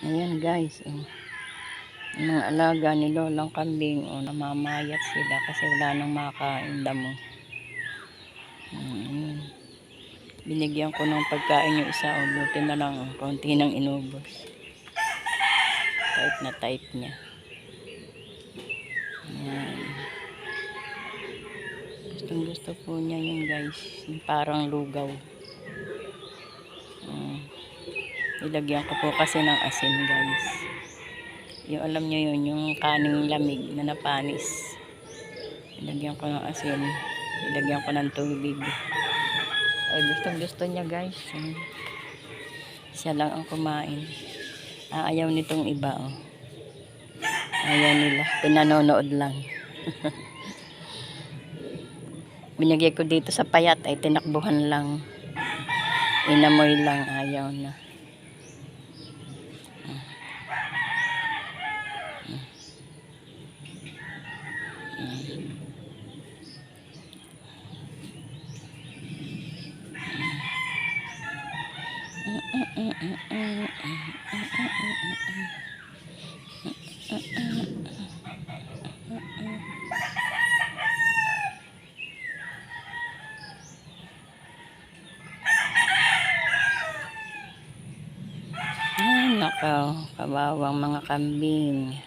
Ayan guys, oh. Yung mga alaga ni Lolang kambing, oh, namamayat sila kasi wala nang makain damo. Ayan. Binigyan ko ng pagkain yung isa, oh, buti na lang, oh, konti nang inubos. Type na type niya. Ayan. Gustong gusto po niya yun guys, yung parang lugaw. Ilagyan ko po kasi ng asin guys. Yung alam nyo yun, yung kaning lamig na napanis. Ilagyan ko ng asin. Ilagyan ko ng tubig. Ay gustong gusto niya guys. Siya lang ang kumain. Ayaw nitong iba, oh. Ayaw nila. Pinanonood lang. Binigay ko dito sa payat ay tinakbuhan lang. Inamoy lang. Ayaw na. Ay, nakaw, kabawang mga kambing.